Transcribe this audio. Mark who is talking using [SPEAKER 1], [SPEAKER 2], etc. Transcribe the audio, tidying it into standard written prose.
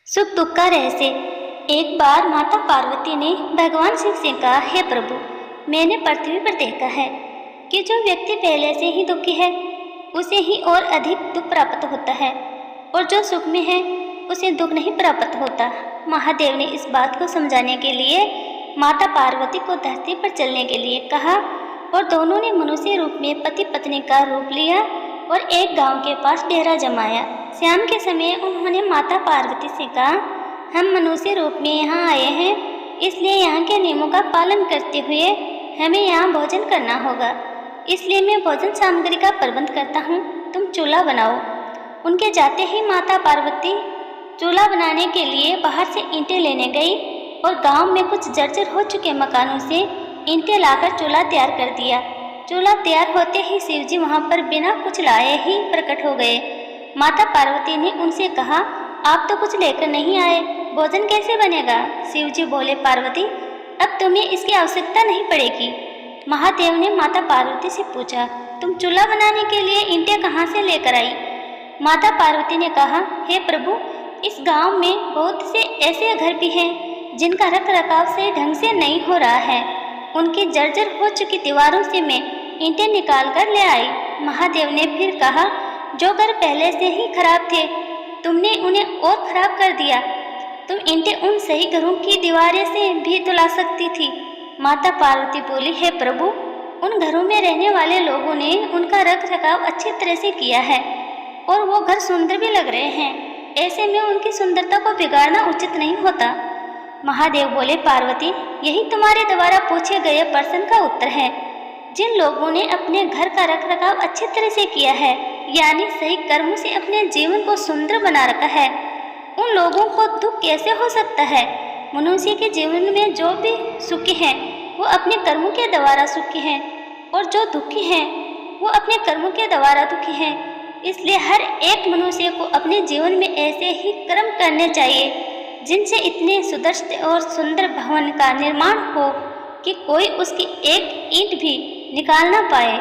[SPEAKER 1] सुख दुख का रहस्य। एक बार माता पार्वती ने भगवान शिव से कहा, हे प्रभु, मैंने पृथ्वी पर देखा है कि जो व्यक्ति पहले से ही दुखी है उसे ही और अधिक दुख प्राप्त होता है, और जो सुख में है उसे दुख नहीं प्राप्त होता। महादेव ने इस बात को समझाने के लिए माता पार्वती को धरती पर चलने के लिए कहा, और दोनों ने मनुष्य रूप में पति पत्नी का रूप लिया और एक गांव के पास डेरा जमाया। शाम के समय उन्होंने माता पार्वती से कहा, हम मनुष्य रूप में यहाँ आए हैं, इसलिए यहाँ के नियमों का पालन करते हुए हमें यहाँ भोजन करना होगा। इसलिए मैं भोजन सामग्री का प्रबंध करता हूँ, तुम चूल्हा बनाओ। उनके जाते ही माता पार्वती चूल्हा बनाने के लिए बाहर से ईंटें लेने गई और गांव में कुछ जर्जर हो चुके मकानों से ईंटें लाकर चूल्हा तैयार कर दिया। चूल्हा तैयार होते ही शिवजी वहां पर बिना कुछ लाए ही प्रकट हो गए। माता पार्वती ने उनसे कहा, आप तो कुछ लेकर नहीं आए, भोजन कैसे बनेगा? शिवजी बोले, पार्वती, अब तुम्हें इसकी आवश्यकता नहीं पड़ेगी। महादेव ने माता पार्वती से पूछा, तुम चूल्हा बनाने के लिए ईंटें कहाँ से लेकर आई? माता पार्वती ने कहा, हे प्रभु, इस गांव में बहुत से ऐसे घर भी हैं जिनका रख रखाव से ढंग से नहीं हो रहा है। उनकी जर्जर हो चुकी दीवारों से मैं ईंटें निकाल कर ले आई। महादेव ने फिर कहा, जो घर पहले से ही खराब थे तुमने उन्हें और खराब कर दिया। तुम ईंटें उन सही घरों की दीवारें से भी तो ला सकती थी। माता पार्वती बोली, हे प्रभु, उन घरों में रहने वाले लोगों ने उनका रख रखाव अच्छी तरह से किया है और वो घर सुंदर भी लग रहे हैं। ऐसे में उनकी सुंदरता को बिगाड़ना उचित नहीं होता। महादेव बोले, पार्वती, यही तुम्हारे द्वारा पूछे गए प्रश्न का उत्तर है। जिन लोगों ने अपने घर का रख रखाव अच्छी तरह से किया है, यानी सही कर्मों से अपने जीवन को सुंदर बना रखा है, उन लोगों को दुख कैसे हो सकता है? मनुष्य के जीवन में जो भी सुखी हैं वो अपने कर्मों के द्वारा सुखी हैं, और जो दुखी हैं वो अपने कर्मों के द्वारा दुखी हैं। इसलिए हर एक मनुष्य को अपने जीवन में ऐसे ही कर्म करने चाहिए जिनसे इतने सुदृढ़ और सुंदर भवन का निर्माण हो कि कोई उसकी एक ईंट भी निकाल ना पाए।